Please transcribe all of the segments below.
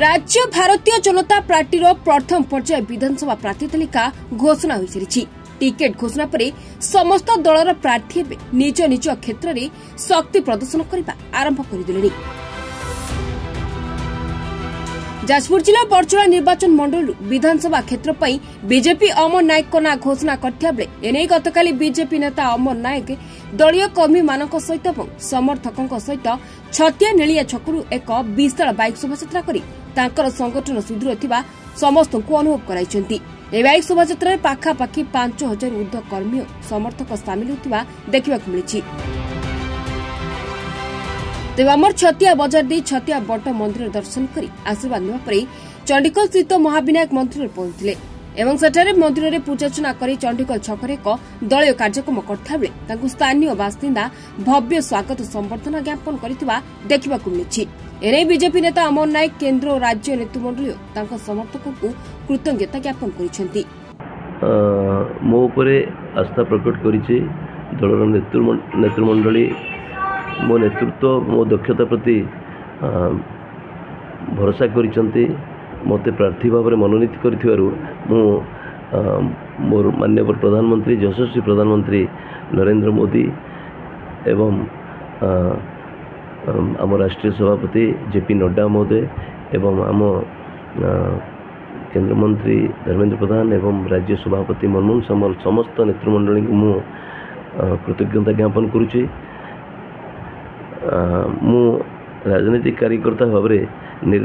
राज्य भारतीय जनता पार्टीर प्रथम पर्याय विधानसभा प्रार्थी तालिका घोषणा हो सारी। टिकेट घोषणा पर समस्त दलर प्रार्थी निज निज क्षेत्र में शक्ति प्रदर्शन करने आरंभ करदे। जाजपुर जिला बरचुला निर्वाचन मंडल विधानसभा क्षेत्र पर बीजेपी अमर नायक ना घोषणा करथिया बेले एने गतकाली बीजेपी नेता अमर नायक दलीय कर्मी मानक सहित समर्थकों सहित छतिया नेलिया छकरू एक विशाल बाइक शोभायात्रा करी तांकर संगठन सुदृढ़ थिबा समस्त को अनुभव कराइछन्ती। ए बाइक शोभायात्रा पाखापाखि 5000 ऊर्ध्व कर्मी और समर्थक सामिल होतिबा देखिबाकु मिलिछि। तेज अमर छतिया बजार दे छतिया बट मंदिर दर्शन कर आशीर्वाद नापर चंडीगढ़ स्थित महाविनायक मंदिर पहुंचते एवं सेठारे मंदिर में पूजार्चना कर चंडीगढ़ छकरे एक दलीय कार्यक्रम करता बेले स्थानीय बासिंदा भव्य स्वागत संबर्धना ज्ञापन करथिबा देखिबाकु मिलिछि। एने बीजेपी नेता अमर नायक केन्द्र और राज्य नेतृमंडल समर्थकों को कृतज्ञता ज्ञापन करिसेंती। मो उपरे आस्था प्रकट करिछि दलर नेतृमंडली मो नेतृत्व मो दक्षता प्रति भरोसा करिसेंती। मते प्रार्थी भाव में मनोनीत करिथिबारु मोर माननीय प्रधानमंत्री यशस्वी प्रधानमंत्री नरेंद्र मोदी एवं आम राष्ट्रीय सभापति जेपी नड्डा महोदय एवं आम केंद्र मंत्री धर्मेंद्र प्रधान एवं राज्य सभापति मनमोहन सामल समस्त नेतृमंडली को मु कृतज्ञता ज्ञापन करुछि। मु राजनीतिक कार्यकर्ता भाव में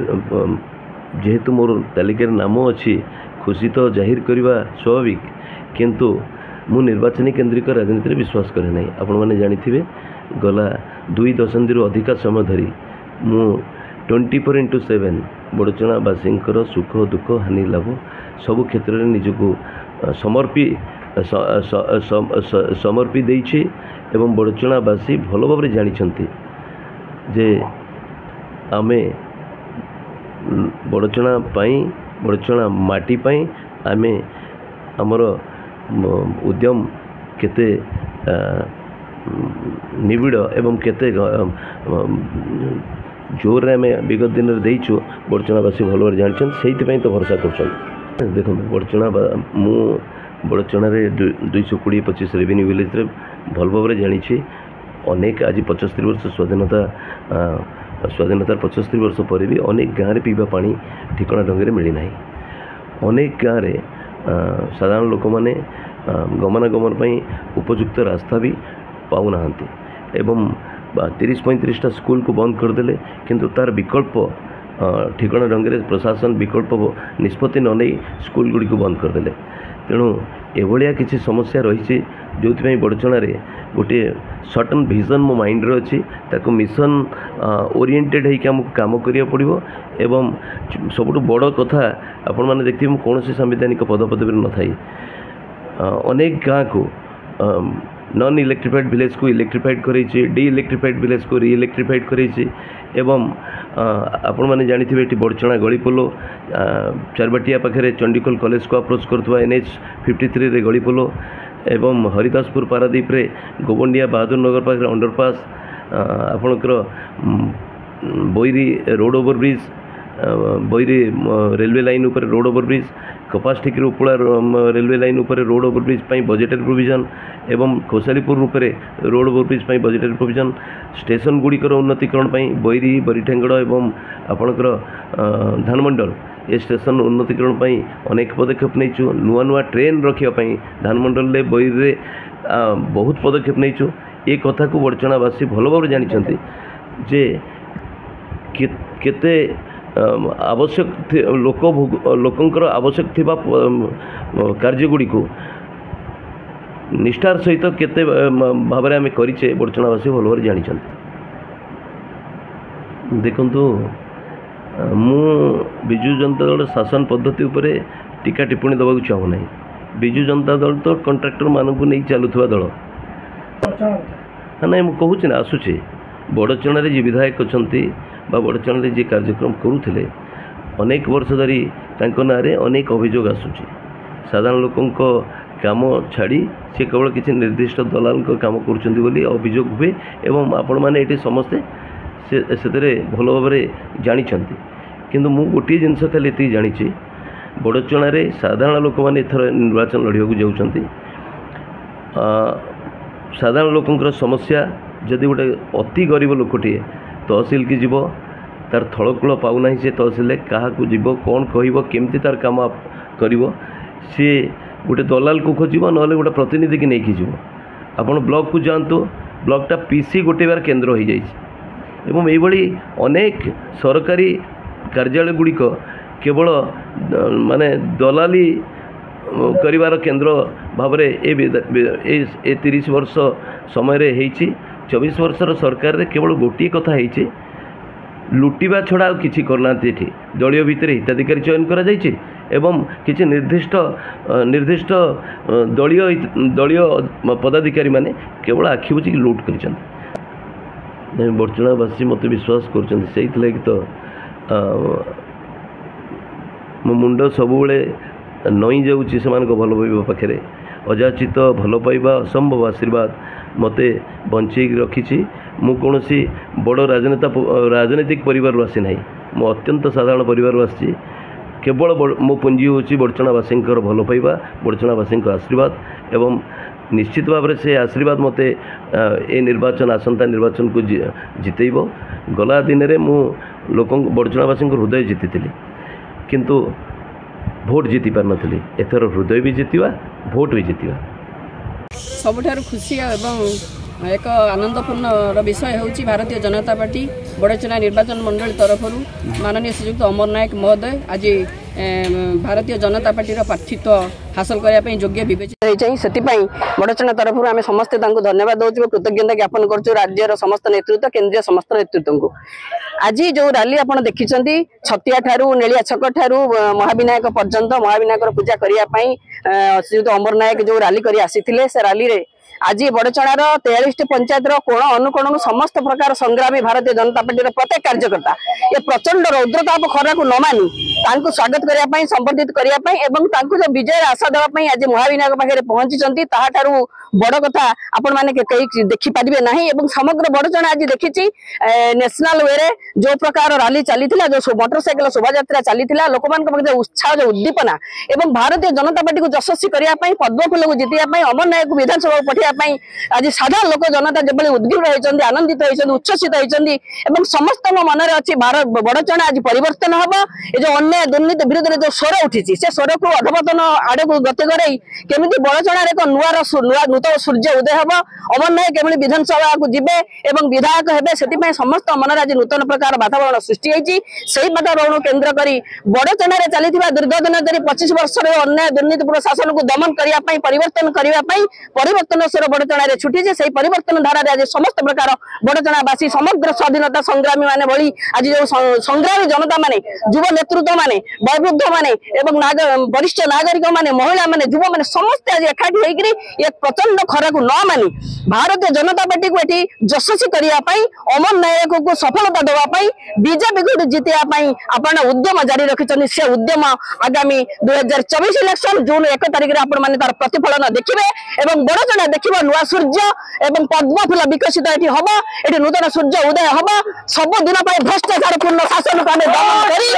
जेहेतु मोर तालिकार नाम अच्छी खुशी तो जाहिर करवा स्वाभाविक, किंतु मु निर्वाचन केन्द्रिक राजनीति में विश्वास करे नहीं। आपण मैंने जानी गला 2 दशंधि अधिक समय धरी मु 24/7 बड़चणावासी सुख दुख हानि लाभ सबु क्षेत्र में निजको समर्पी देइछे एवं बड़चणावासी भल भाव जानी जे आमे बड़चणा पाई बड़चणा माटी पाई आमे हमर उद्यम केते निबिड़ एवं केते जोर आम विगत दिन में देचु बड़चणावासी भल भाव जानते से तो भरोसा कर। देखो बड़चणा मु बड़चणा 220-25 रेवेन्यू विलेज भल भाव जानी अनेक आज 75 वर्ष स्वाधीनतार 75 वर्ष पर भी अनेक गाँव पीवा पानी ठिकना ढंग से मिलना। अनेक गाँव साधारण लोक मैंने गमनागमन उपयुक्त रास्ता भी पाऊना एवं 30-35टा स्कूल को बंद करदे किंतु तार विकल्प ठिकना ढंग से प्रशासन विकल्प निष्पत्ति न नहीं स्कूल गुड़ी को बंद करदे। तेणु एभलिया किसी समस्या रही जो बड़चणा गोटे सर्टन विजन मो माइंड रे अच्छी ताको मिशन ओरिएंटेड है कि हमको काम करिया पड़िबो एवं सबुठ बड़ कथा आपण माने देखिए मु कौन संवैधानिक पदपदवी न थाई अनेक गाँ को नॉन इलेक्ट्रिफाइड विलेज को इलेक्ट्रिफाइड करेछि, डी इलेक्ट्रिफाइड विलेज को री इलेक्ट्रिफाइड करेछि एवं आपण माने जानिथिबे एटी बड़चणा गलीपोलो चारबाटिया पाखे चंडीखोल कॉलेज को अप्रोच करथुवा NH 53 रे गलीपोलो एवं हरिदासपुर पारादीप रे गोबंडिया बहादुर नगर पाखे अंडरपास आपणकर Boiri road overbridge Boiri railway line उपर रोड ओवरब्रिज कपास ठिकी उपड़ा रेलवे लाइन उपर रोड ओवरब्रिज बजेटरी प्रोविजन एवं खोसालीपुर रूपे road overbridge budgetary provision station गुड़िकर उन्नतीकरण बोईरी बरीठेंगड़ एवं आपणकर धानमंडल ये स्टेशन उन्नतीकरण अनेक पदक्षेप नहीं नुआ नुआ ट्रेन रखापी धानमंडल बोईरे बहुत पदक्षेप नहीं ये कथा को बड़चणावासी भल भाव जानी जे केते आवश्यक लोकंकर आवश्यक थिबा कार्यगुड़ी को निष्ठार सहित केते भाव में आम करिचे बड़चणावासी भल भाव जानी। देखंतु मु बिजु जनता दल शासन पद्धति उपरे टीका टिप्पणी देवाक चाहू ना। बिजु जनता दल तो कंट्राक्टर मानक नहीं चलुवा दल ना मुझे ना आसूचे बड़चणा जी विधायक अच्छा बड़चणा जी कार्यक्रम करुले अनेक वर्ष धरी ना अनेक अभियोग आसूची साधारण लोकों काम छाड़ी सी केवल किसी निर्दिष्ट दलाल काम कर अभियोग हुए एवं आपण मैंने ये समस्ते से भल भाव जानी किंतु मु गोटे जिनस खाली ये जानी बड़चणा साधारण लोक मैंने एथर निर्वाचन लड़ाक जाऊँच साधारण लोकंर समस्या जदि गोटे अति गरीब लोकटे तहसिल की जीव तार थलकूल पाऊना से तहसिल क्या जीव कौन कह केमती तार काम कर सी गोटे दलाल को खोज ना गोटे प्रतिनिधि की नहीं जीव आपण ब्लॉक को जातु ब्लॉकटा पीसी गोटेबार केन्द्र हो जाए ये अनेक सरकारी कार्यालय गुड़िक केवल माने दलाली करिवार केन्द्र भाव ए 30 वर्ष समय 24 वर्षर सरकार रे केवल गोटे कथा है लुटिबा छड़ा किसी करना दलीय भितर हिताधिकारी चयन करा जायछि एवं किसी निर्दिष्ट दलीय पदाधिकारी माने केवल आखि बुझी लुट कर बड़चणावासी मत विश्वास कर तो मो मुंड सबुले नई जाऊँगी से भल पाइबा पाखे अजाचित भल पाइबा असंभव आशीर्वाद मते बंचे रखी मु कौन बड़ राजनीतिक परिवार आसी ना मो अत्यंत साधारण परिवार आसी केवल मो पुंजी हूँ बड़चणावासी भल पाइबा बड़चणावासी आशीर्वाद एवं निश्चित भाव से आशीर्वाद मते ए निर्वाचन आसंता निर्वाचन को जितेब गला दिन में मु लोक बड़चणावासी हृदय जीति किंतु भोट जीति पार नी एथर हृदय भी जीतवा भोट भी जीतवा सबुठार खुशी एवं एक आनंदपूर्ण विषय हूँ भारतीय जनता पार्टी बड़चणा निर्वाचन मंडल तरफ माननीय श्रीयुक्त अमर नायक महोदय आज भारतीय जनता पार्टी प्रार्थीत्व हासिल करने योग्य विवेचित से बड़चणा तरफ आम समस्ते धन्यवाद दौर कृतज्ञता ज्ञापन करुँ राज्यर समस्त नेतृत्व केंद्रीय समस्त नेतृत्व को आज जो रैली आप देखी छतिया ठारू नेलिया छक ठारू महाविनायक पर्यंत महाविनायक पूजा करने श्रीयुक्त अमर नायक जो रैली कर आसी से रैली रे आज बड़चणार 43 पंचायत कोण अनुकोण समस्त प्रकार संग्रामी भारतीय जनता पार्टी प्रत्येक कार्यकर्ता ये प्रचंड रौद्रताप खरा को न मानी स्वागत करने संबर्धित करने जो विजय आशा देवाई आज महाविनायक पाखे पहुंची बड़ कथा आपण मैंने कहीं देखिपारे ना समग्र बड़चणा आज देखी नेशनल वे रे जो प्रकार रैली चली जो मोटरसाइकिल शोभा चली लोक उत्साह जो उद्दीपना एवं भारतीय जनता पार्टी को यशस्वी करने पद्मफूल को जितने अमर नायक को विधानसभा पठाइबा आज साधारण लोक जनता जो उद्ग्रीव होती आनंदित होती उच्छ्वसित होती समस्त मन में अच्छी बड़चणा आज परिवर्तन हम ये जो अन्याय दुर्नीति विरुद्ध जो स्वर उठी से स्वर को अधपतन आड़ को गति कर केमी बड़चणार एक नुआ नूतन सूर्य उदय हम अमर नायक केमी विधानसभा को जीवे और विधायक हे से समस्त मन में आज नूतन प्रकार वातावरण सृष्टि होती से वातावरण केन्द्र कर बड़चणा चली दीर्घ दिन धरी 25 वर्ष अन्याय दुर्नीति प्रशासन को दमन करने परिवर्तन करने परिवर्तन स्वर बड़चणा छुटी से परिवर्तन धारा आज समस्त प्रकार बड़चणावासी समग्र स्वाधीनता संग्रामी माने भली आज जो संग्रामी जनता माने युव नेतृत्व माने वयोवृद्ध माने एवं वरिष्ठ नागरिक माने महिला माने युवा माने समस्त आज एकाठी होइकरी एक प्रचंड खरा को न मानी भारतीय जनता पार्टी को एटी यशस्वी करने अमर नायक को सफलता देवाई बीजेपी को जितने आपण उद्यम जारी रखिछन से उद्यम आगामी 2024 इलेक्शन जून 1 तारिख में आपण माने तार प्रतिफलन देखिबे एवं बड़चणा देखिबा नुआ सूर्य एवं पद्मफूल विकसित एटी हबा एटी नूतन सूर्य उदय हबा सब दिन पर भ्रष्टाचार पूर्ण शासन को आमे दमन करी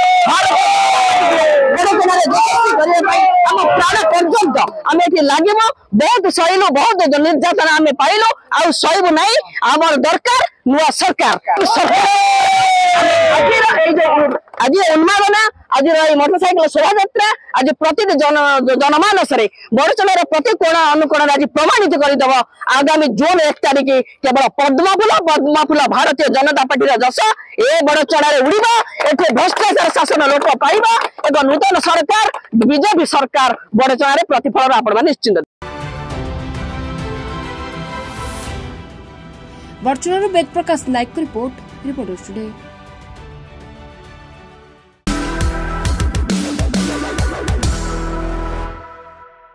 बड़चणारे यशस्वी करने हम प्राण पर्यंत आमे एटी लागिबो बहुत सहिलु बहुत निर्यातना आमे पाइलु आ सहिबु नाही आमर दरकार नुआ सरकार आज उन्मादना आज मोटरसाइकिल शोभा आज प्रति जनमानस बड़चणार प्रति कोण अनुकोण आज प्रमाणित करदेव आगामी जून 1 तारिख केवल पद्मफूल भारतीय जनता पार्टी जस ए बड़चणार उड़ीबा एठे भ्रष्टाचार शासन लोप पाइबा एक नूतन सरकार बीजेपी सरकार बड़चणार प्रतिफलन आपण निश्चिंत। बड़चणार वेद प्रकाश नायक रिपोर्ट टुडे।